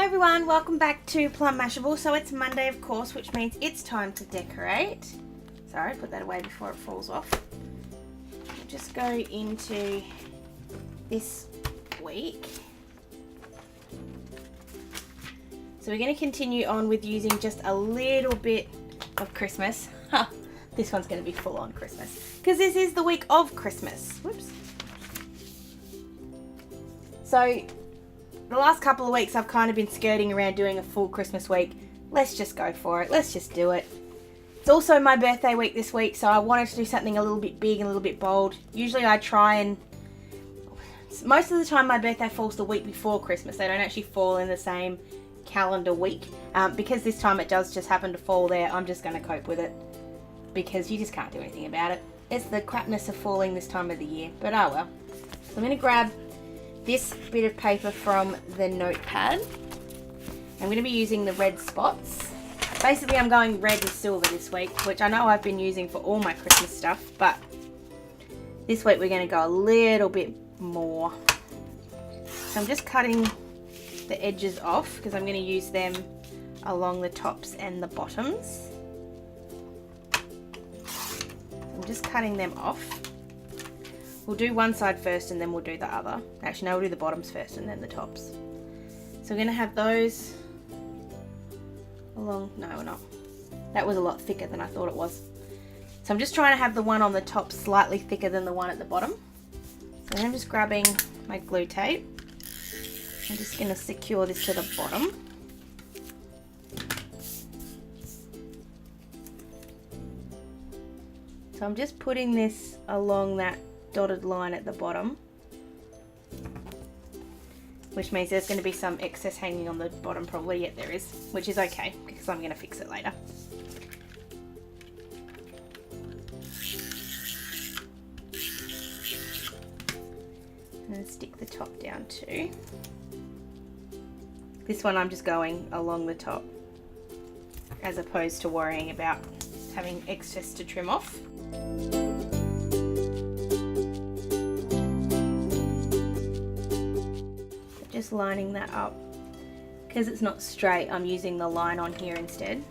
everyone, welcome back to Plum Mashable. So it's Monday, of course, which means it's time to decorate. Sorry, put that away before it falls off. We'll just go into this week. So we're going to continue on with using just a little bit of Christmas. This one's going to be full on Christmas because this is the week of Christmas. Whoops. So the last couple of weeks I've kind of been skirting around doing a full Christmas week. Let's just go for it. Let's just do it. It's also my birthday week this week, so I wanted to do something a little bit big and a little bit bold. Usually I try and... most of the time my birthday falls the week before Christmas. They don't actually fall in the same calendar week. Because this time it does just happen to fall there, I'm just going to cope with it. Because you just can't do anything about it. It's the crapness of falling this time of the year. But oh well. So I'm going to grab this bit of paper from the Notepad. I'm going to be using the red spots. Basically I'm going red and silver this week, which I know I've been using for all my Christmas stuff, but this week we're going to go a little bit more. So I'm just cutting the edges off because I'm going to use them along the tops and the bottoms. I'm just cutting them off. We'll do one side first and then we'll do the other. Actually, no, we'll do the bottoms first and then the tops. So we're going to have those along... no, we're not. That was a lot thicker than I thought it was. So I'm just trying to have the one on the top slightly thicker than the one at the bottom. So I'm just grabbing my glue tape. I'm just going to secure this to the bottom. So I'm just putting this along that dotted line at the bottom, which means there's going to be some excess hanging on the bottom probably. Yet there is, which is okay because I'm going to fix it later. And then stick the top down too. This one I'm just going along the top as opposed to worrying about having excess to trim off. Just lining that up. Because it's not straight, I'm using the line on here instead.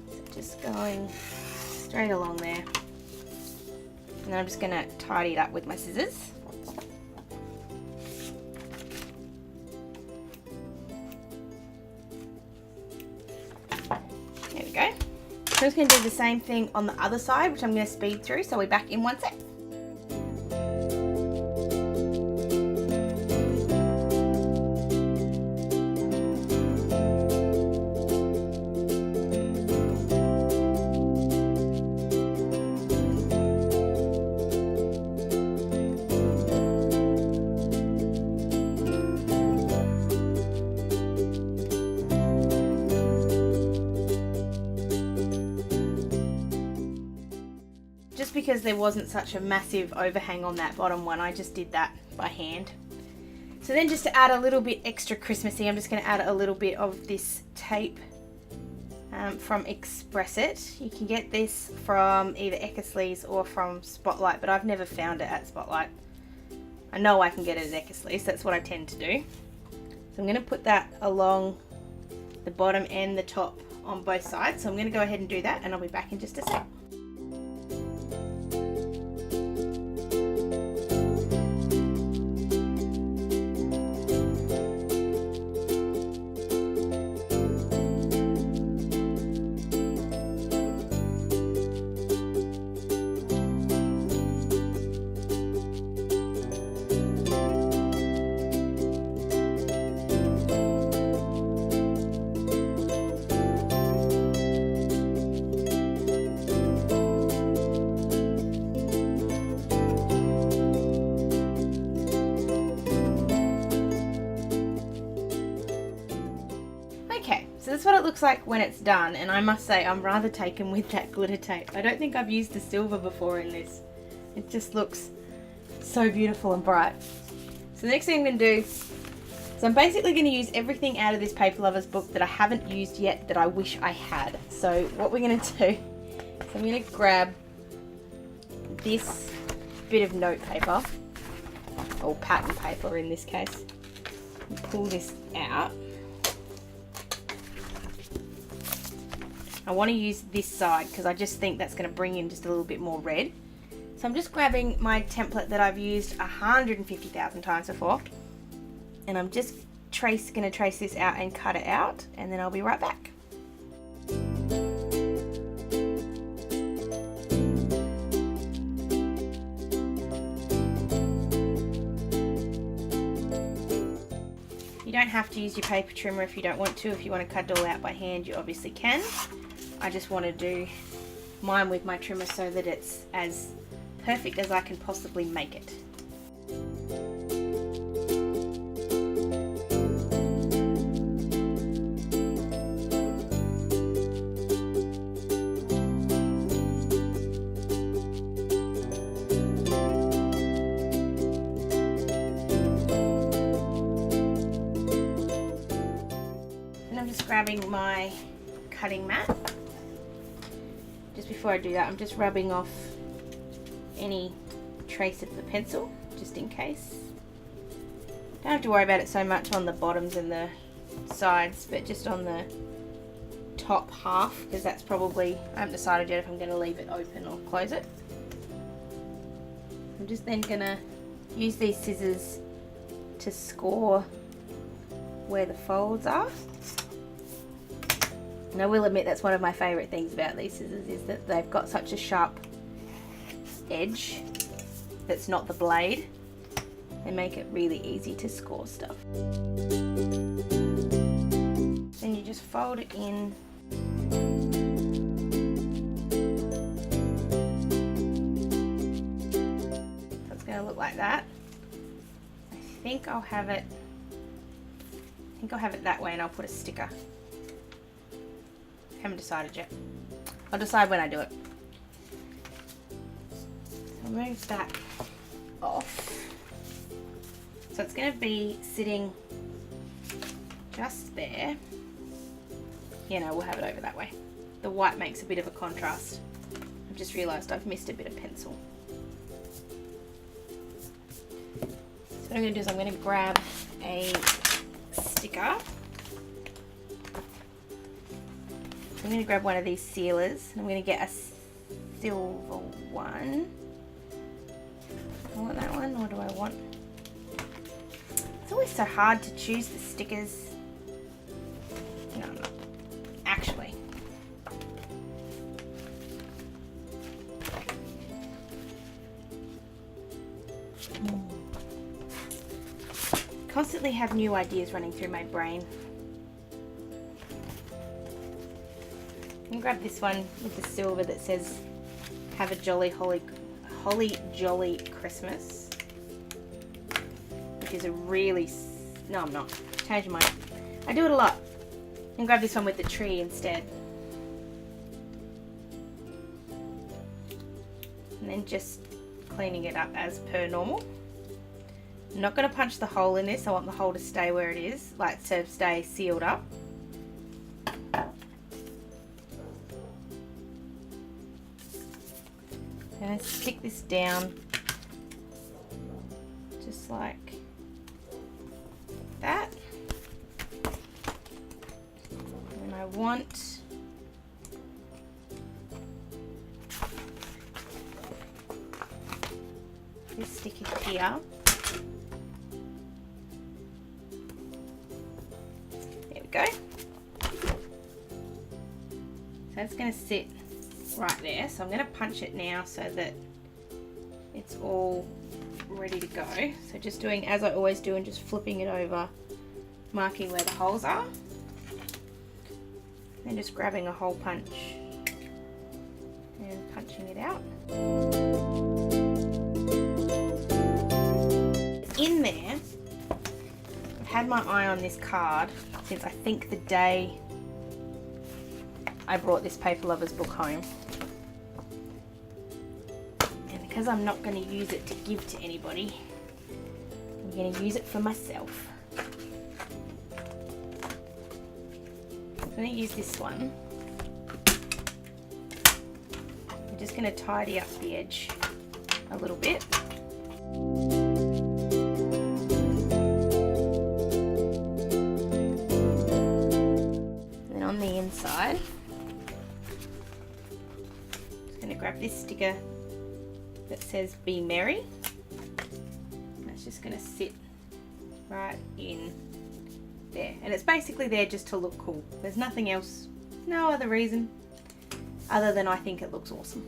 So just going straight along there. And then I'm just going to tidy it up with my scissors. There we go. So I'm just going to do the same thing on the other side, which I'm going to speed through, so we're back in one sec. Just because there wasn't such a massive overhang on that bottom one, I just did that by hand. So then just to add a little bit extra Christmassy, I'm just going to add a little bit of this tape from Express It. You can get this from either Eckersley's or from Spotlight, but I've never found it at Spotlight. I know I can get it at Eckersley's, that's what I tend to do. So I'm going to put that along the bottom and the top on both sides. So I'm going to go ahead and do that and I'll be back in just a sec. So that's what it looks like when it's done, and I must say I'm rather taken with that glitter tape. I don't think I've used the silver before in this. It just looks so beautiful and bright. So the next thing I'm going to do, so I'm basically going to use everything out of this Paper Lovers book that I haven't used yet that I wish I had. So what we're going to do is I'm going to grab this bit of note paper, or pattern paper in this case, and pull this out. I want to use this side because I just think that's going to bring in just a little bit more red. So I'm just grabbing my template that I've used 150,000 times before, and I'm just going to trace this out and cut it out, and then I'll be right back. You don't have to use your paper trimmer if you don't want to. If you want to cut it all out by hand, you obviously can. I just want to do mine with my trimmer so that it's as perfect as I can possibly make it. And I'm just grabbing my cutting mat. Just before I do that, I'm just rubbing off any trace of the pencil, just in case. Don't have to worry about it so much on the bottoms and the sides, but just on the top half, because that's probably, I haven't decided yet if I'm going to leave it open or close it. I'm just then going to use these scissors to score where the folds are. And I will admit that's one of my favourite things about these scissors, is that they've got such a sharp edge that's not the blade. They make it really easy to score stuff. Then you just fold it in. So it's going to look like that. I think I'll have it that way, and I'll put a sticker. Haven't decided yet. I'll decide when I do it. So move that off. So it's going to be sitting just there. Yeah, no, we'll have it over that way. The white makes a bit of a contrast. I've just realised I've missed a bit of pencil. So what I'm going to do is I'm going to grab a sticker. I'm going to grab one of these sealers, and I'm going to get a silver one. I want that one, or do I want... It's always so hard to choose the stickers. No, I'm not. Actually. Constantly have new ideas running through my brain. Grab this one with the silver that says "Have a jolly holly jolly Christmas," which is a really... No, I'm not. Change my mind. I do it a lot. And grab this one with the tree instead. And then just cleaning it up as per normal. I'm not going to punch the hole in this. I want the hole to stay where it is, like to stay sealed up. And stick this down just like that. And I want this sticker here. There we go. So it's going to sit right there, so I'm going to punch it now so that it's all ready to go. So just doing as I always do and just flipping it over, marking where the holes are, and just grabbing a hole punch and punching it out. In there, I've had my eye on this card since I think the day I brought this Paper Lovers book home. And because I'm not going to use it to give to anybody, I'm going to use it for myself. I'm going to use this one. I'm just going to tidy up the edge a little bit. And then on the inside, this sticker that says Be Merry. That's just going to sit right in there. And it's basically there just to look cool. There's nothing else, no other reason other than I think it looks awesome.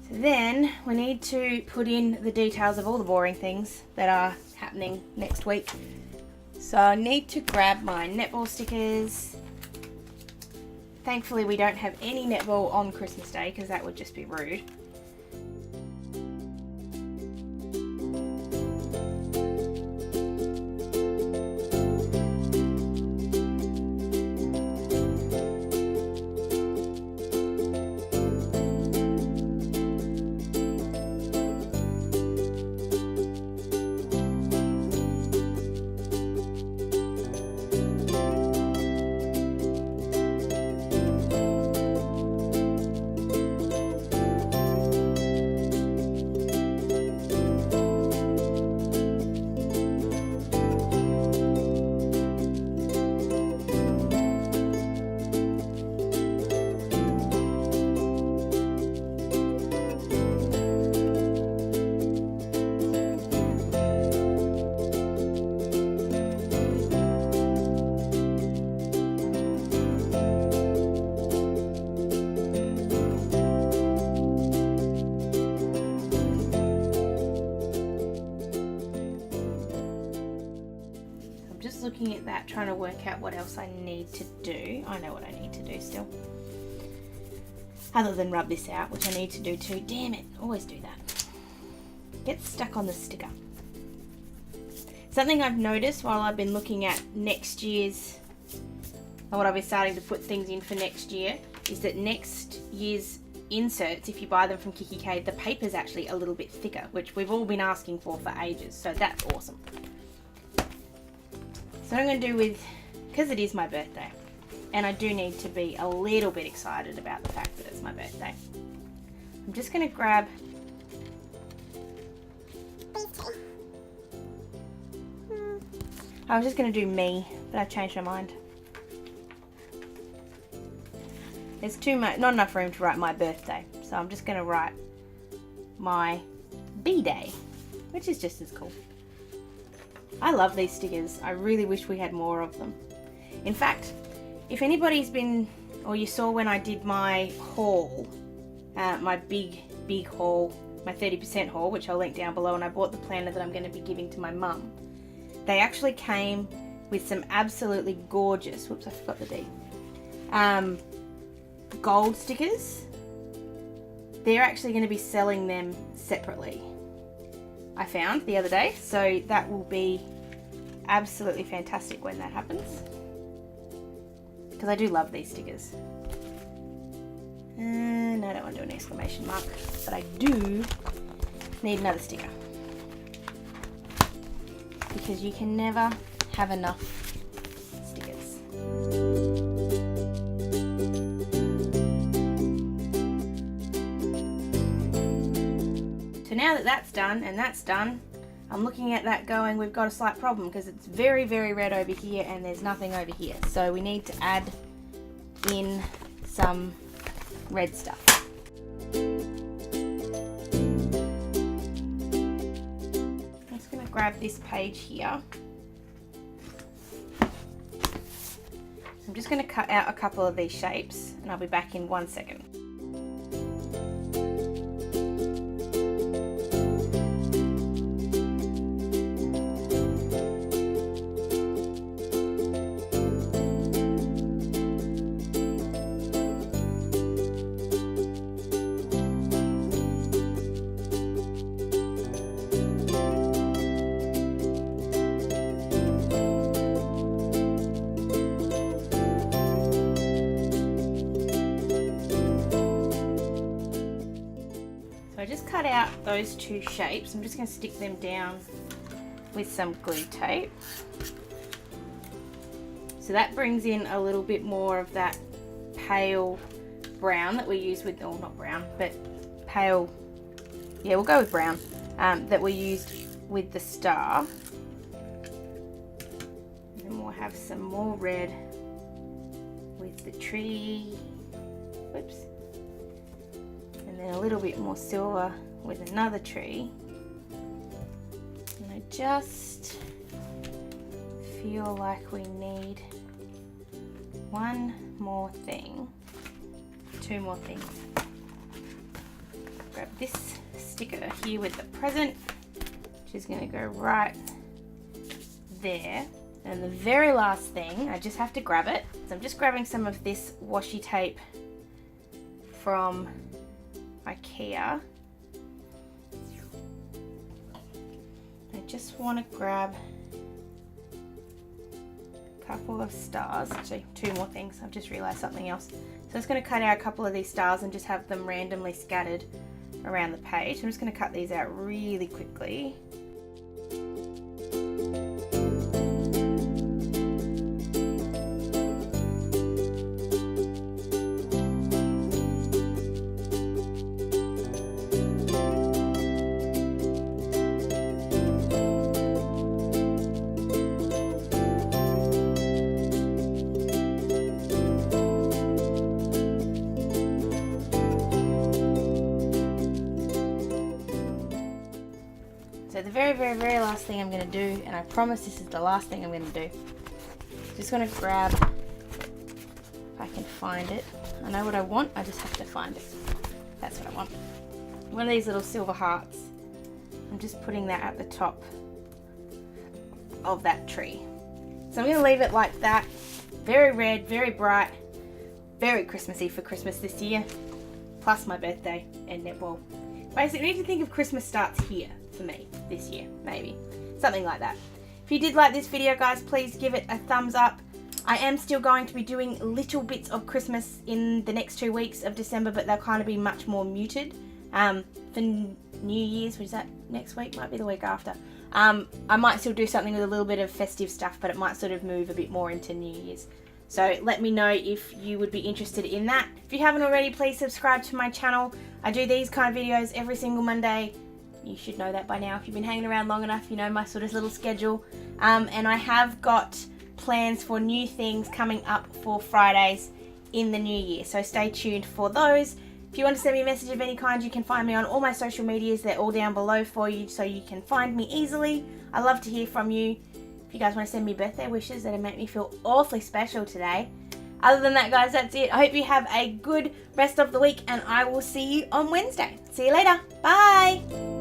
So then we need to put in the details of all the boring things that are happening next week. So I need to grab my netball stickers. Thankfully we don't have any netball on Christmas Day because that would just be rude. Looking at that, trying to work out what else I need to do. I know what I need to do still. Other than rub this out, which I need to do too. Damn it, always do that. Get stuck on the sticker. Something I've noticed while I've been looking at next year's, or what I've been starting to put things in for next year, is that next year's inserts, if you buy them from Kikki.k, the paper's actually a little bit thicker, which we've all been asking for ages, so that's awesome. So what I'm going to do with, because it is my birthday, and I do need to be a little bit excited about the fact that it's my birthday, I'm just going to grab I was just going to do me, but I've changed my mind. There's not enough room to write my birthday, so I'm just going to write my B-Day, which is just as cool. I love these stickers. I really wish we had more of them. In fact, if anybody's been, or you saw when I did my haul, my big haul, my 30% haul, which I'll link down below, and I bought the planner that I'm going to be giving to my mum. They actually came with some absolutely gorgeous, whoops, I forgot the D, gold stickers. They're actually going to be selling them separately, I found the other day, so that will be absolutely fantastic when that happens, because I do love these stickers. And I don't want to do an exclamation mark, but I do need another sticker, because you can never have enough stickers. So now that that's done and that's done, I'm looking at that going, we've got a slight problem because it's very, very red over here and there's nothing over here. So we need to add in some red stuff. I'm just going to grab this page here. I'm just going to cut out a couple of these shapes and I'll be back in 1 second. So I just cut out those two shapes. I'm just going to stick them down with some glue tape. So that brings in a little bit more of that pale brown that we use with, oh not brown, but pale, yeah we'll go with brown, that we used with the star. And then we'll have some more red with the tree, whoops, and a little bit more silver with another tree. And I just feel like we need one more thing, two more things. Grab this sticker here with the present, which is going to go right there. And the very last thing, I just have to grab it. So I'm just grabbing some of this washi tape from Ikea. I just want to grab a couple of stars, actually 2 more things. I've just realized something else. So I'm just going to cut out a couple of these stars and just have them randomly scattered around the page. I'm just going to cut these out really quickly. So the very last thing I'm going to do, and I promise this is the last thing I'm going to do, just going to grab, if I can find it. I know what I want, I just have to find it. That's what I want. One of these little silver hearts. I'm just putting that at the top of that tree. So I'm going to leave it like that. Very red, very bright, very Christmassy for Christmas this year. Plus my birthday and netball. Basically, you need to think of Christmas starts here for me this year, maybe. Something like that. If you did like this video, guys, please give it a thumbs up. I am still going to be doing little bits of Christmas in the next 2 weeks of December, but they'll kind of be much more muted. For New Year's, which is that next week? Might be the week after. I might still do something with a little bit of festive stuff, but it might sort of move a bit more into New Year's. So let me know if you would be interested in that. If you haven't already, please subscribe to my channel. I do these kind of videos every single Monday. You should know that by now. If you've been hanging around long enough, you know my sort of little schedule. And I have got plans for new things coming up for Fridays in the new year. So stay tuned for those. If you want to send me a message of any kind, you can find me on all my social medias. They're all down below for you so you can find me easily. I love to hear from you. If you guys want to send me birthday wishes, that'll make me feel awfully special today. Other than that, guys, that's it. I hope you have a good rest of the week, and I will see you on Wednesday. See you later. Bye.